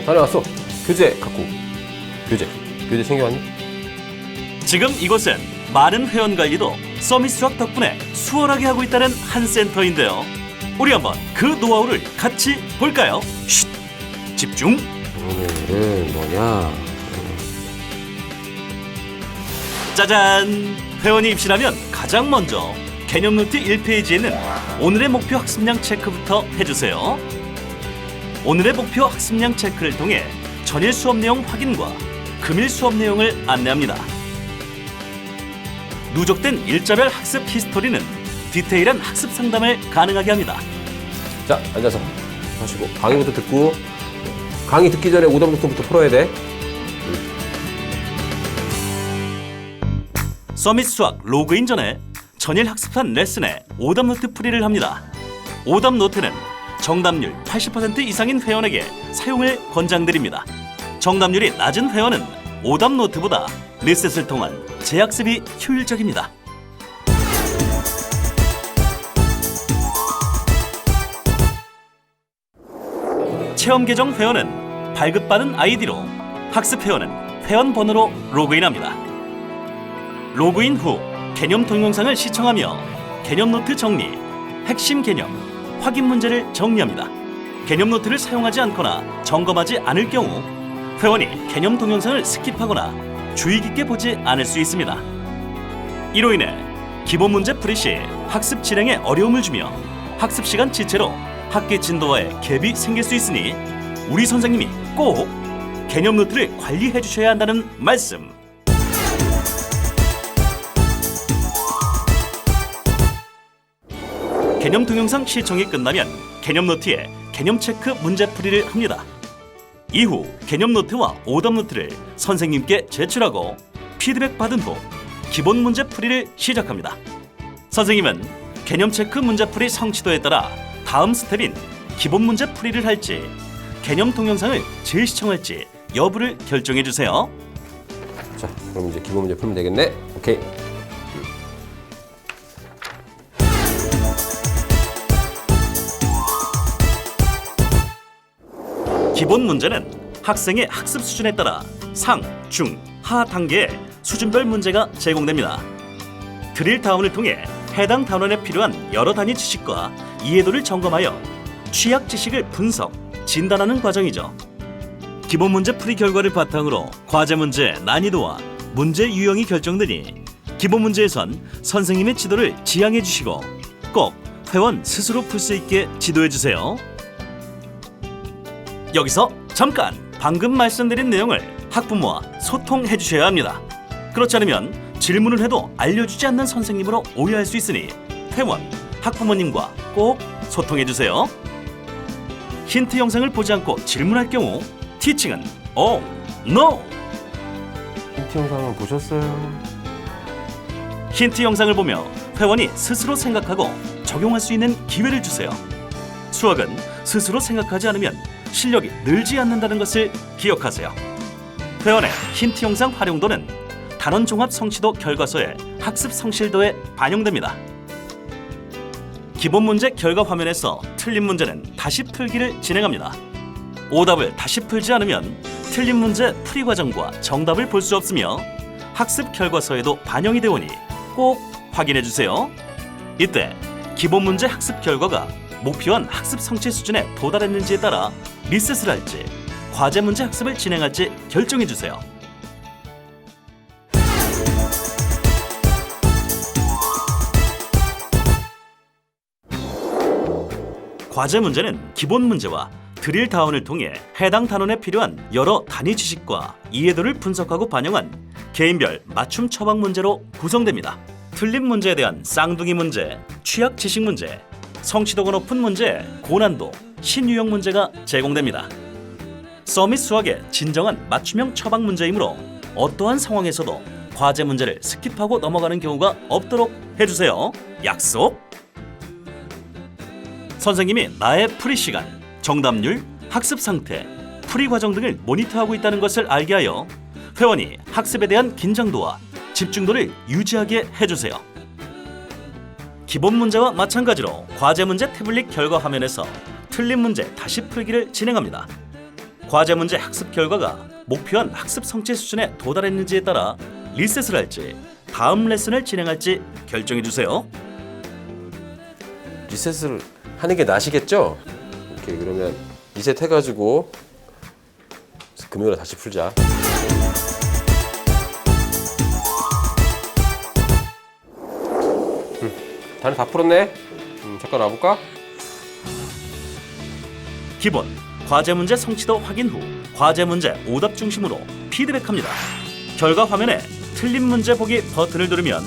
다녀왔어. 교재 갖고. 교재 챙겨왔니? 지금 이곳은 많은 회원 관리도 서밋 수학 덕분에 수월하게 하고 있다는 한 센터인데요. 우리 한번 그 노하우를 같이 볼까요? 쉿! 집중! 오늘은 뭐냐? 짜잔! 회원이 입실하면 가장 먼저 개념 노트 1페이지에는 오늘의 목표 학습량 체크부터 해주세요. 오늘의 목표 학습량 체크를 통해 전일 수업 내용 확인과 금일 수업 내용을 안내합니다. 누적된 일자별 학습 히스토리는 디테일한 학습 상담을 가능하게 합니다. 자, 앉아서 하시고 강의부터 듣고 강의 듣기 전에 오답 노트부터 풀어야 돼. 서밋 수학 로그인 전에 전일 학습한 레슨에 오답 노트 풀이를 합니다. 오답 노트는 정답률 80% 이상인 회원에게 사용을 권장드립니다. 정답률이 낮은 회원은 오답 노트보다 리셋을 통한 재학습이 효율적입니다. 체험 계정 회원은 발급받은 아이디로, 학습 회원은 회원 번호로 로그인합니다. 로그인 후 개념 동영상을 시청하며 개념 노트 정리, 핵심 개념, 확인 문제를 정리합니다. 개념 노트를 사용하지 않거나 점검하지 않을 경우 회원이 개념 동영상을 스킵하거나 주의 깊게 보지 않을 수 있습니다. 이로 인해 기본 문제 풀이 시 학습 진행에 어려움을 주며 학습 시간 지체로 학기 진도와의 갭이 생길 수 있으니 우리 선생님이 꼭 개념 노트를 관리해 주셔야 한다는 말씀. 개념 동영상 시청이 끝나면 개념 노트에 개념 체크 문제 풀이를 합니다. 이후 개념 노트와 오답 노트를 선생님께 제출하고 피드백 받은 후 기본 문제 풀이를 시작합니다. 선생님은 개념 체크 문제 풀이 성취도에 따라 다음 스텝인 기본 문제 풀이를 할지 개념 동영상을 재시청할지 여부를 결정해 주세요. 자, 그럼 이제 기본 문제 풀면 되겠네. 오케이. 기본 문제는 학생의 학습 수준에 따라 상, 중, 하 단계의 수준별 문제가 제공됩니다. 드릴 다운을 통해 해당 단원에 필요한 여러 단위 지식과 이해도를 점검하여 취약 지식을 분석, 진단하는 과정이죠. 기본 문제 풀이 결과를 바탕으로 과제 문제 난이도와 문제 유형이 결정되니 기본 문제에선 선생님의 지도를 지향해 주시고 꼭 회원 스스로 풀 수 있게 지도해 주세요. 여기서 잠깐 방금 말씀드린 내용을 학부모와 소통해 주셔야 합니다. 그렇지 않으면 질문을 해도 알려주지 않는 선생님으로 오해할 수 있으니 회원, 학부모님과 꼭 소통해 주세요. 힌트 영상을 보지 않고 질문할 경우 티칭은 NO! 힌트 영상은 보셨어요? 힌트 영상을 보며 회원이 스스로 생각하고 적용할 수 있는 기회를 주세요. 수학은 스스로 생각하지 않으면 실력이 늘지 않는다는 것을 기억하세요. 회원의 힌트 영상 활용도는 단원 종합 성취도 결과서의 학습 성실도에 반영됩니다. 기본 문제 결과 화면에서 틀린 문제는 다시 풀기를 진행합니다. 오답을 다시 풀지 않으면 틀린 문제 풀이 과정과 정답을 볼 수 없으며 학습 결과서에도 반영이 되오니 꼭 확인해 주세요. 이때 기본 문제 학습 결과가 목표한 학습 성취 수준에 도달했는지에 따라 리셋을 할지 과제 문제 학습을 진행할지 결정해 주세요. 과제 문제는 기본 문제와 드릴 다운을 통해 해당 단원에 필요한 여러 단위 지식과 이해도를 분석하고 반영한 개인별 맞춤 처방 문제로 구성됩니다. 틀린 문제에 대한 쌍둥이 문제, 취약 지식 문제, 성취도가 높은 문제, 고난도, 신유형 문제가 제공됩니다. 서밋 수학의 진정한 맞춤형 처방 문제이므로 어떠한 상황에서도 과제 문제를 스킵하고 넘어가는 경우가 없도록 해주세요. 약속! 선생님이 나의 풀이 시간, 정답률, 학습 상태, 풀이 과정 등을 모니터하고 있다는 것을 알게 하여 회원이 학습에 대한 긴장도와 집중도를 유지하게 해주세요. 기본 문제와 마찬가지로 과제 문제 태블릿 결과 화면에서 틀린 문제 다시 풀기를 진행합니다. 과제 문제 학습 결과가 목표한 학습 성취 수준에 도달했는지에 따라 리셋을 할지 다음 레슨을 진행할지 결정해 주세요. 리셋을 하는 게 나시겠죠? 오케이, 그러면 리셋 해가지고 금요일에 다시 풀자. 다들 다 풀었네? 잠깐 와볼까? 기본 과제 문제 성취도 확인 후 과제 문제 오답 중심으로 피드백합니다. 결과 화면에 틀린 문제 보기 버튼을 누르면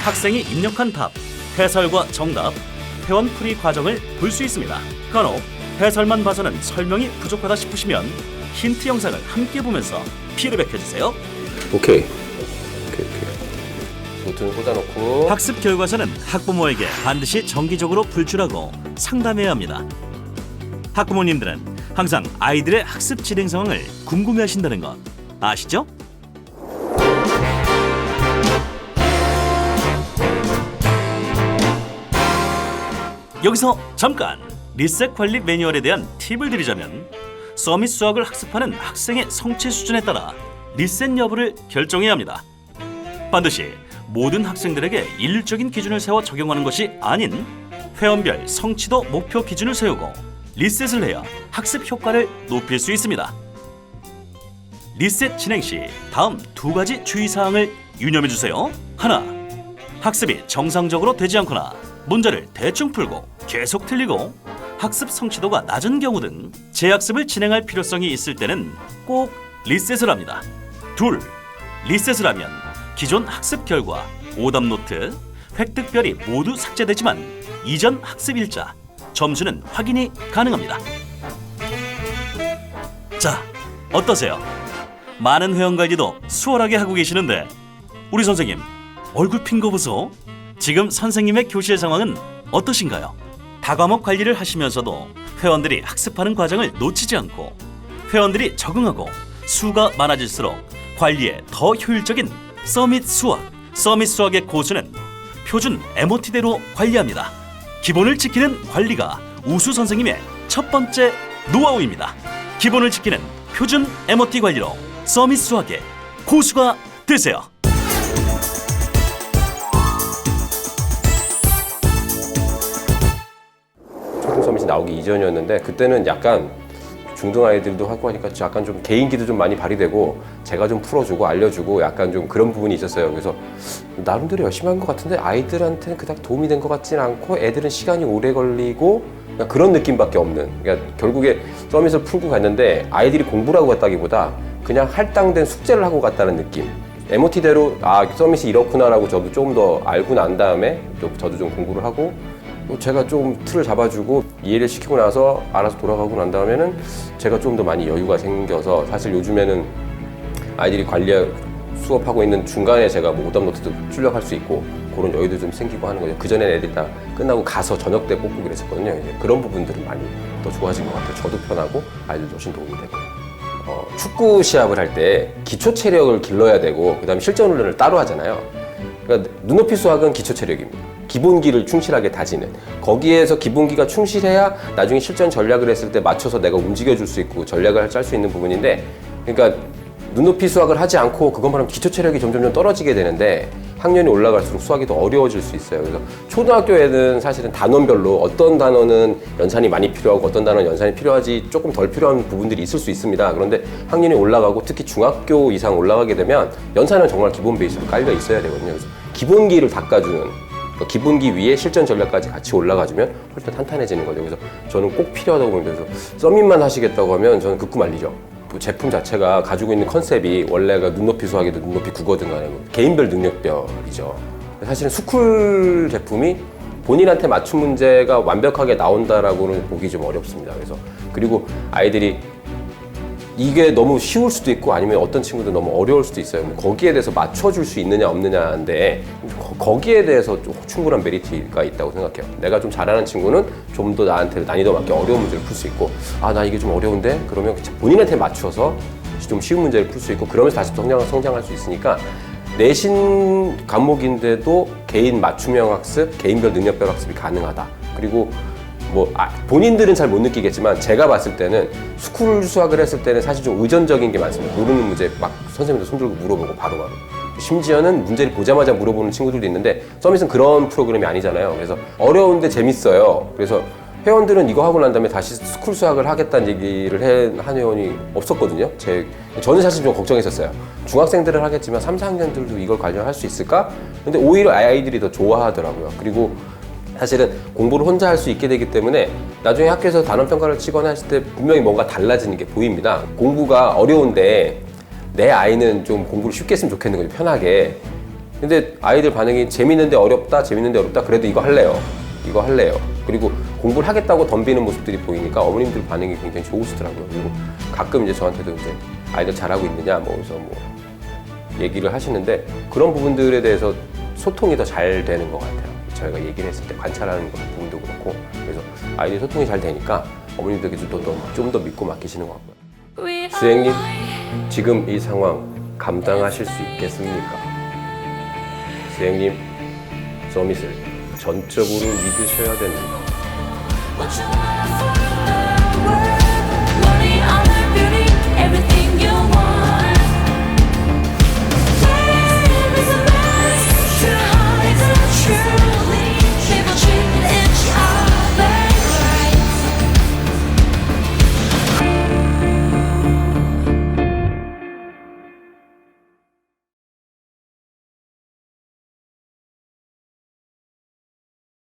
학생이 입력한 답, 해설과 정답, 회원 풀이 과정을 볼 수 있습니다. 간혹 해설만 봐서는 설명이 부족하다 싶으시면 힌트 영상을 함께 보면서 피드백해주세요. 오케이. 노트는 꽂아놓고. 학습 결과서는 학부모에게 반드시 정기적으로 불출하고 상담해야 합니다. 학부모님들은 항상 아이들의 학습 진행 상황을 궁금해하신다는 것 아시죠? 여기서 잠깐 리셋 관리 매뉴얼에 대한 팁을 드리자면 서밋 수학을 학습하는 학생의 성취 수준에 따라 리셋 여부를 결정해야 합니다. 반드시 모든 학생들에게 일률적인 기준을 세워 적용하는 것이 아닌 회원별 성취도 목표 기준을 세우고 리셋을 해야 학습 효과를 높일 수 있습니다. 리셋 진행 시 다음 두 가지 주의사항을 유념해 주세요. 하나, 학습이 정상적으로 되지 않거나 문제를 대충 풀고 계속 틀리고 학습 성취도가 낮은 경우 등 재학습을 진행할 필요성이 있을 때는 꼭 리셋을 합니다. 둘, 리셋을 하면 기존 학습 결과, 오답 노트, 획득별이 모두 삭제되지만 이전 학습 일자, 점수는 확인이 가능합니다. 자, 어떠세요? 많은 회원 관리도 수월하게 하고 계시는데 우리 선생님, 얼굴 핀 거 보소? 지금 선생님의 교실 상황은 어떠신가요? 다과목 관리를 하시면서도 회원들이 학습하는 과정을 놓치지 않고 회원들이 적응하고 수가 많아질수록 관리에 더 효율적인 서밋 수학, 서밋 수학의 고수는 표준 MOT대로 관리합니다. 기본을 지키는 관리가 우수 선생님의 첫 번째 노하우입니다. 기본을 지키는 표준 MOT 관리로 서밋 수학의 고수가 되세요. 초등 서밋이 나오기 이전이었는데 그때는 약간 중등 아이들도 하고 하니까 약간 좀 개인기도 좀 많이 발휘되고 제가 좀 풀어주고 알려주고 약간 좀 그런 부분이 있었어요. 그래서 나름대로 열심히 한 것 같은데 아이들한테는 그닥 도움이 된 것 같지는 않고 애들은 시간이 오래 걸리고 그냥 그런 느낌밖에 없는. 그러니까 결국에 서밋을 풀고 갔는데 아이들이 공부를 하고 갔다기보다 그냥 할당된 숙제를 하고 갔다는 느낌. MOT대로 서밋이 이렇구나라고 저도 조금 더 알고 난 다음에 저도 좀 공부를 하고 제가 좀 틀을 잡아주고 이해를 시키고 나서 알아서 돌아가고 난 다음에는 제가 좀 더 많이 여유가 생겨서 사실 요즘에는 아이들이 수업하고 있는 중간에 제가 뭐 오답 노트도 출력할 수 있고 그런 여유도 좀 생기고 하는 거죠. 그전에는 애들이 다 끝나고 가서 저녁 때 뽑고 그랬었거든요. 이제 그런 부분들은 많이 더 좋아진 것 같아요. 저도 편하고 아이들도 훨씬 도움이 되고. 축구 시합을 할 때 기초 체력을 길러야 되고 그다음에 실전 훈련을 따로 하잖아요. 그러니까 눈높이 수학은 기초 체력입니다. 기본기를 충실하게 다지는 거기에서 기본기가 충실해야 나중에 실전 전략을 했을 때 맞춰서 내가 움직여줄 수 있고 전략을 짤 수 있는 부분인데 그러니까 눈높이 수학을 하지 않고 그것만 하면 기초 체력이 점점 떨어지게 되는데 학년이 올라갈수록 수학이 더 어려워질 수 있어요. 그래서 초등학교에는 사실은 단원별로 어떤 단원은 연산이 많이 필요하고 어떤 단원은 연산이 필요하지 조금 덜 필요한 부분들이 있을 수 있습니다. 그런데 학년이 올라가고 특히 중학교 이상 올라가게 되면 연산은 정말 기본 베이스로 깔려 있어야 되거든요. 그래서 기본기를 닦아주는 기본기 위에 실전 전략까지 같이 올라가주면 훨씬 탄탄해지는 거죠. 그래서 저는 꼭 필요하다고 봅니다. 그래서 서밋만 하시겠다고 하면 저는 극구 말리죠. 제품 자체가 가지고 있는 컨셉이 원래가 눈높이 수학이든 눈높이 국어든 간에 개인별 능력별이죠. 사실은 스쿨 제품이 본인한테 맞춘 문제가 완벽하게 나온다라고는 보기 좀 어렵습니다. 그리고 아이들이 이게 너무 쉬울 수도 있고 아니면 어떤 친구들 너무 어려울 수도 있어요. 거기에 대해서 맞춰줄 수 있느냐 없느냐인데 거기에 대해서 좀 충분한 메리트가 있다고 생각해요. 내가 좀 잘하는 친구는 좀 더 나한테 난이도 맞게 어려운 문제를 풀 수 있고 나 이게 좀 어려운데? 그러면 본인한테 맞춰서 좀 쉬운 문제를 풀 수 있고 그러면서 다시 성장할 수 있으니까 내신 과목인데도 개인 맞춤형 학습, 개인별 능력별 학습이 가능하다. 그리고 본인들은 잘 못 느끼겠지만 제가 봤을 때는 스쿨 수학을 했을 때는 사실 좀 의존적인 게 많습니다. 모르는 문제 막 선생님들 손 들고 물어보고 바로바로. 심지어는 문제를 보자마자 물어보는 친구들도 있는데 서밋은 그런 프로그램이 아니잖아요. 그래서 어려운데 재밌어요. 그래서 회원들은 이거 하고 난 다음에 다시 스쿨 수학을 하겠다는 얘기를 한 회원이 없었거든요. 저는 사실 좀 걱정했었어요. 중학생들은 하겠지만 3, 4학년들도 이걸 관련할 수 있을까? 근데 오히려 아이들이 더 좋아하더라고요. 그리고 사실은 공부를 혼자 할 수 있게 되기 때문에 나중에 학교에서 단원평가를 치거나 했을 때 분명히 뭔가 달라지는 게 보입니다. 공부가 어려운데 내 아이는 좀 공부를 쉽게 했으면 좋겠는 거죠, 편하게. 근데 아이들 반응이 재밌는데 어렵다, 재밌는데 어렵다, 그래도 이거 할래요. 이거 할래요. 그리고 공부를 하겠다고 덤비는 모습들이 보이니까 어머님들 반응이 굉장히 좋으시더라고요. 그리고 가끔 이제 저한테도 이제 아이들 잘하고 있느냐, 그래서 얘기를 하시는데 그런 부분들에 대해서 소통이 더 잘 되는 것 같아요. 저희가 얘기를 했을 때 관찰하는 부분도 그렇고, 그래서 아이들 소통이 잘 되니까 어머님들께서도 좀 더 믿고 맡기시는 것 같고요. 선생님, 지금 이 상황 감당하실 수 있겠습니까? 선생님, 서밋을 전적으로 믿으셔야 됩니다.